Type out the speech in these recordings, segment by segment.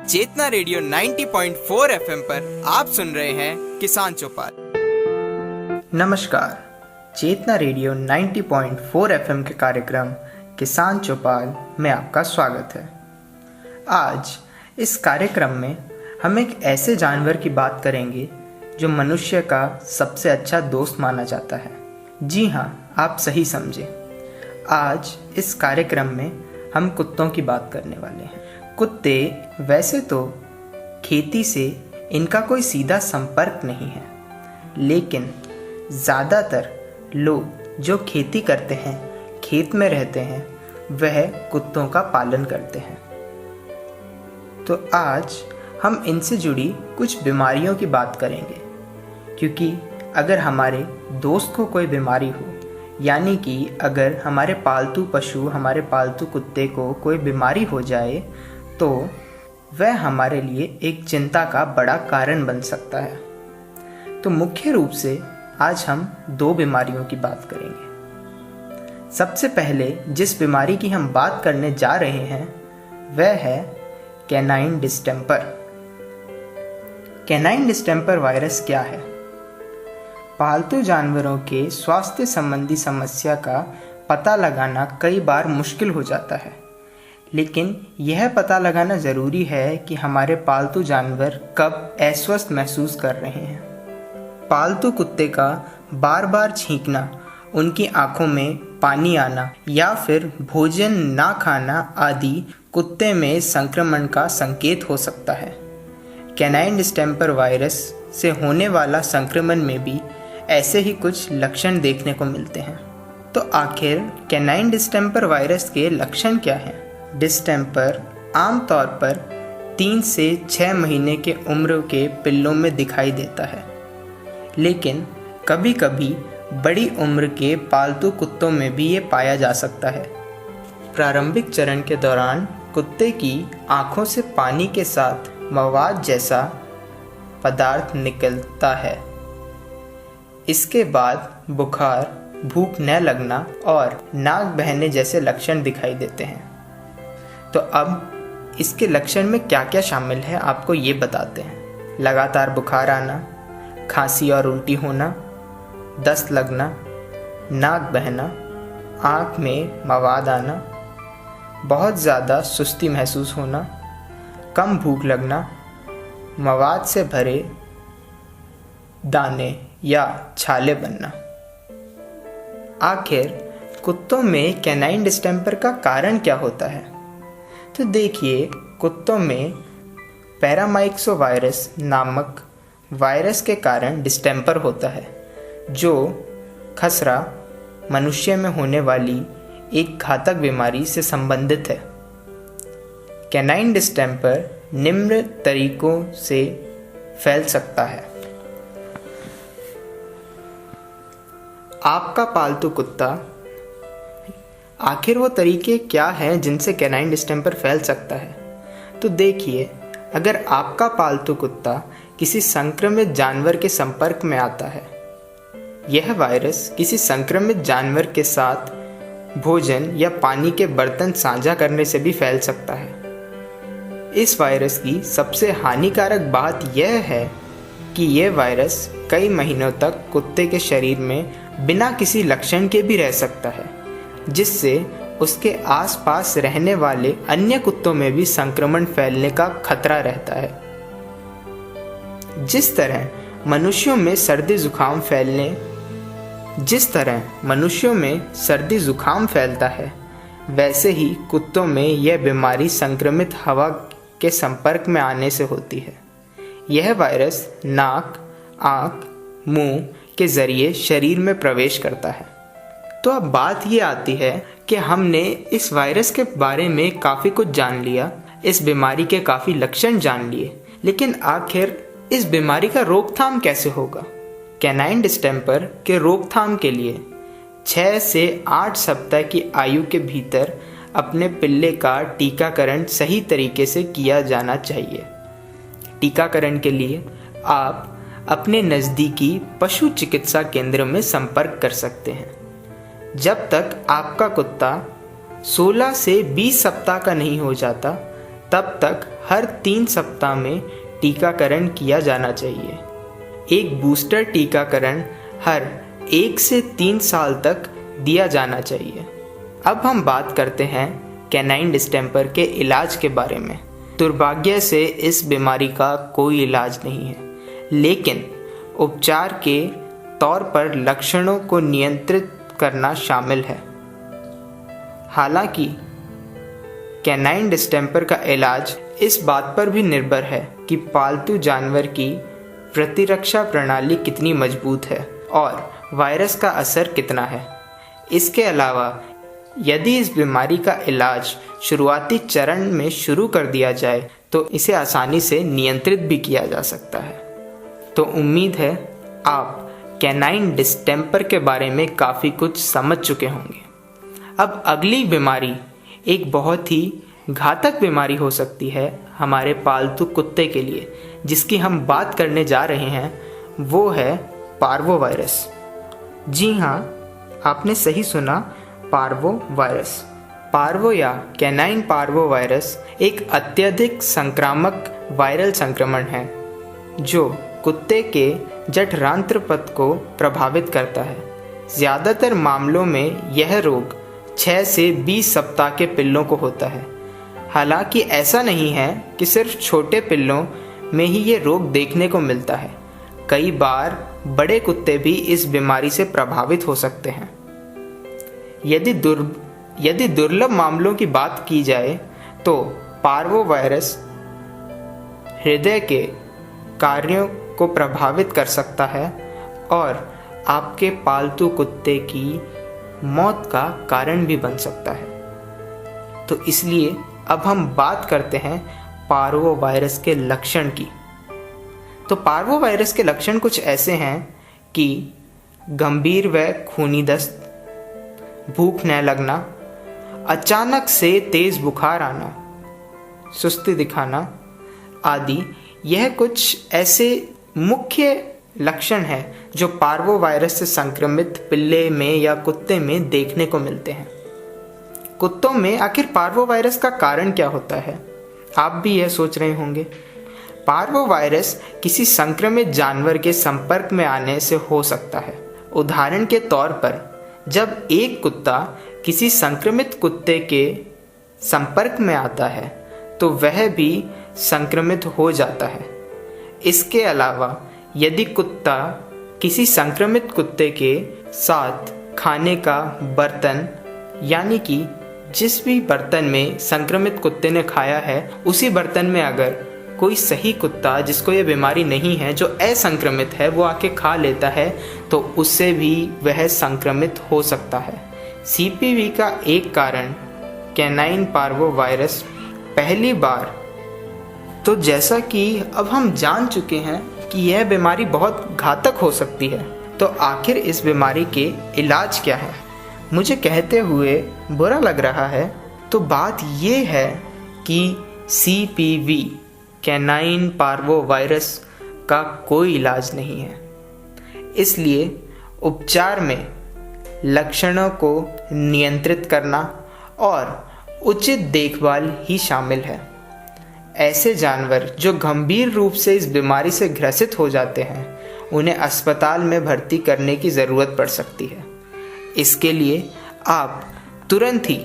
चेतना radio 90.4 FM पर आप सुन रहे हैं किसान चौपाल। नमस्कार, चेतना रेडियो 90.4 एफएम के कार्यक्रम किसान चौपाल में आपका स्वागत है। आज इस कार्यक्रम में हम एक ऐसे जानवर की बात करेंगे जो मनुष्य का सबसे अच्छा दोस्त माना जाता है। जी हाँ, आप सही समझे। आज इस कार्यक्रम में हम कुत्तों की बात करने वाले हैं। कुत्ते वैसे तो खेती से इनका कोई सीधा संपर्क नहीं है, लेकिन ज़्यादातर लोग जो खेती करते हैं, खेत में रहते हैं, वह कुत्तों का पालन करते हैं। तो आज हम इनसे जुड़ी कुछ बीमारियों की बात करेंगे, क्योंकि अगर हमारे दोस्त को कोई बीमारी हो, यानी कि अगर हमारे पालतू पशु, हमारे पालतू कुत्ते को कोई बीमारी हो जाए तो वह हमारे लिए एक चिंता का बड़ा कारण बन सकता है। तो मुख्य रूप से आज हम दो बीमारियों की बात करेंगे। सबसे पहले जिस बीमारी की हम बात करने जा रहे हैं वह है canine distemper. Canine distemper virus क्या है? पालतू जानवरों के स्वास्थ्य संबंधी समस्या का पता लगाना कई बार मुश्किल हो जाता है, लेकिन यह पता लगाना ज़रूरी है कि हमारे पालतू जानवर कब अस्वस्थ महसूस कर रहे हैं। पालतू कुत्ते का बार बार छींकना, उनकी आंखों में पानी आना या फिर भोजन ना खाना आदि कुत्ते में संक्रमण का संकेत हो सकता है। कैनाइन डिस्टेंपर वायरस से होने वाला संक्रमण में भी ऐसे ही कुछ लक्षण देखने को मिलते हैं। तो आखिर कैनाइन डिस्टेंपर वायरस के लक्षण क्या हैं? डिस्टेंपर आमतौर पर 3 से 6 महीने के उम्र के पिल्लों में दिखाई देता है, लेकिन कभी कभी बड़ी उम्र के पालतू कुत्तों में भी ये पाया जा सकता है। प्रारंभिक चरण के दौरान कुत्ते की आंखों से पानी के साथ मवाद जैसा पदार्थ निकलता है। इसके बाद बुखार, भूख न लगना और नाक बहने जैसे लक्षण दिखाई देते हैं। तो अब इसके लक्षण में क्या क्या शामिल है आपको ये बताते हैं। लगातार बुखार आना, खांसी और उल्टी होना, दस्त लगना, नाक बहना, आँख में मवाद आना, बहुत ज़्यादा सुस्ती महसूस होना, कम भूख लगना, मवाद से भरे दाने या छाले बनना। आखिर कुत्तों में कैनाइन डिस्टेंपर का कारण क्या होता है? तो देखिए, कुत्तों में पैरामाइक्सोवायरस नामक वायरस के कारण डिस्टेंपर होता है, जो खसरा मनुष्य में होने वाली एक घातक बीमारी से संबंधित है। कैनाइन डिस्टेंपर निम्न तरीकों से फैल सकता है। आपका पालतू कुत्ता, आखिर वो तरीके क्या हैं जिनसे कैनाइन डिस्टेंपर फैल सकता है? तो देखिए, अगर आपका पालतू कुत्ता किसी संक्रमित जानवर के संपर्क में आता है, यह वायरस किसी संक्रमित जानवर के साथ भोजन या पानी के बर्तन साझा करने से भी फैल सकता है। इस वायरस की सबसे हानिकारक बात यह है कि यह वायरस कई महीनों तक कुत्ते के शरीर में बिना किसी लक्षण के भी रह सकता है, जिससे उसके आसपास रहने वाले अन्य कुत्तों में भी संक्रमण फैलने का खतरा रहता है। जिस तरह मनुष्यों में सर्दी जुकाम फैलता है, वैसे ही कुत्तों में यह बीमारी संक्रमित हवा के संपर्क में आने से होती है। यह वायरस नाक, आँख, मुंह के जरिए शरीर में प्रवेश करता है। तो अब बात ये आती है कि हमने इस वायरस के बारे में काफ़ी कुछ जान लिया, इस बीमारी के काफ़ी लक्षण जान लिए, लेकिन आखिर इस बीमारी का रोकथाम कैसे होगा? कैनाइन डिस्टेंपर के रोकथाम के लिए 6 से 8 सप्ताह की आयु के भीतर अपने पिल्ले का टीकाकरण सही तरीके से किया जाना चाहिए। टीकाकरण के लिए आप अपने नज़दीकी पशु चिकित्सा केंद्र में संपर्क कर सकते हैं। जब तक आपका कुत्ता 16 से 20 सप्ताह का नहीं हो जाता, तब तक हर 3 सप्ताह में टीकाकरण किया जाना चाहिए। एक बूस्टर टीकाकरण हर 1 से 3 साल तक दिया जाना चाहिए। अब हम बात करते हैं कैनाइन डिस्टेंपर के इलाज के बारे में। दुर्भाग्य से इस बीमारी का कोई इलाज नहीं है, लेकिन उपचार के तौर पर लक्षणों को नियंत्रित करना शामिल है। हालांकि कैनाइन डिस्टेंपर का इलाज इस बात पर भी निर्भर है कि पालतू जानवर की प्रतिरक्षा प्रणाली कितनी मजबूत है और वायरस का असर कितना है। इसके अलावा यदि इस बीमारी का इलाज शुरुआती चरण में शुरू कर दिया जाए तो इसे आसानी से नियंत्रित भी किया जा सकता है। तो उम्मीद है आप कैनाइन डिस्टेंपर के बारे में काफ़ी कुछ समझ चुके होंगे। अब अगली बीमारी एक बहुत ही घातक बीमारी हो सकती है हमारे पालतू कुत्ते के लिए, जिसकी हम बात करने जा रहे हैं, वो है पार्वो वायरस। जी हाँ, आपने सही सुना, पार्वो वायरस। पार्वो या कैनाइन पार्वो वायरस एक अत्यधिक संक्रामक वायरल संक्रमण है जो कुत्ते के जठरांत्र पथ को प्रभावित करता है। ज़्यादातर मामलों में यह रोग 6 से 20 सप्ताह के पिल्लों को होता है। हालांकि ऐसा नहीं है कि सिर्फ छोटे पिल्लों में ही ये रोग देखने को मिलता है। कई बार बड़े कुत्ते भी इस बीमारी से प्रभावित हो सकते हैं। यदि दुर्लभ मामलों की बात की जाए तो पार्वो वायरस हृदय के कार्यों को प्रभावित कर सकता है और आपके पालतू कुत्ते की मौत का कारण भी बन सकता है। तो इसलिए अब हम बात करते हैं पार्वो वायरस के लक्षण की। तो पार्वो वायरस के लक्षण कुछ ऐसे हैं कि गंभीर व खूनी दस्त, भूख न लगना, अचानक से तेज बुखार आना, सुस्ती दिखाना आदि। यह कुछ ऐसे मुख्य लक्षण हैं जो पार्वो वायरस से संक्रमित पिल्ले में या कुत्ते में देखने को मिलते हैं। कुत्तों में आखिर पार्वो वायरस का कारण क्या होता है, आप भी यह सोच रहे होंगे। पार्वो वायरस किसी संक्रमित जानवर के संपर्क में आने से हो सकता है। उदाहरण के तौर पर जब एक कुत्ता किसी संक्रमित कुत्ते के संपर्क में आता है तो वह भी संक्रमित हो जाता है। इसके अलावा यदि कुत्ता किसी संक्रमित कुत्ते के साथ खाने का बर्तन, यानी कि जिस भी बर्तन में संक्रमित कुत्ते ने खाया है उसी बर्तन में अगर कोई सही कुत्ता जिसको ये बीमारी नहीं है, जो असंक्रमित है, वो आके खा लेता है तो उससे भी वह संक्रमित हो सकता है। सीपीवी का एक कारण कैनाइन पार्वो वायरस पहली बार। तो जैसा कि अब हम जान चुके हैं कि यह बीमारी बहुत घातक हो सकती है, तो आखिर इस बीमारी के इलाज क्या है? मुझे कहते हुए बुरा लग रहा है, तो बात ये है कि सीपीवी कैनाइन पार्वो वायरस का कोई इलाज नहीं है। इसलिए उपचार में लक्षणों को नियंत्रित करना और उचित देखभाल ही शामिल है। ऐसे जानवर जो गंभीर रूप से इस बीमारी से ग्रसित हो जाते हैं, उन्हें अस्पताल में भर्ती करने की ज़रूरत पड़ सकती है। इसके लिए आप तुरंत ही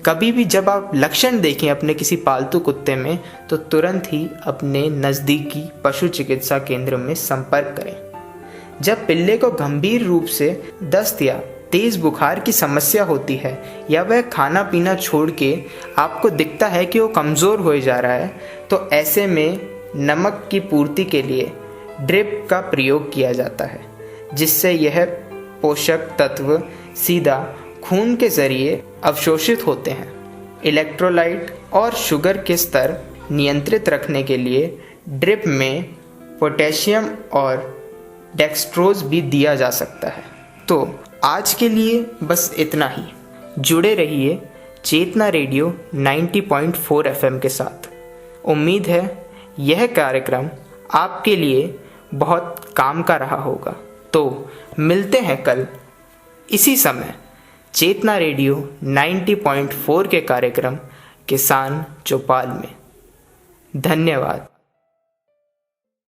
कभी भी जब आप लक्षण देखें अपने किसी पालतू कुत्ते में, तो तुरंत ही अपने नज़दीकी पशु चिकित्सा केंद्र में संपर्क करें। जब पिल्ले को गंभीर रूप से दस्त या तेज़ बुखार की समस्या होती है या वह खाना पीना छोड़ के आपको दिखता है कि वो कमज़ोर हो जा रहा है, तो ऐसे में नमक की पूर्ति के लिए ड्रिप का प्रयोग किया जाता है, जिससे यह पोषक तत्व सीधा खून के जरिए अवशोषित होते हैं। इलेक्ट्रोलाइट और शुगर के स्तर नियंत्रित रखने के लिए ड्रिप में पोटेशियम और डेक्सट्रोज भी दिया जा सकता है। तो आज के लिए बस इतना ही। जुड़े रहिए चेतना रेडियो 90.4 FM के साथ। उम्मीद है यह कार्यक्रम आपके लिए बहुत काम का रहा होगा। तो मिलते हैं कल इसी समय चेतना रेडियो 90.4 के कार्यक्रम किसान चौपाल में। धन्यवाद।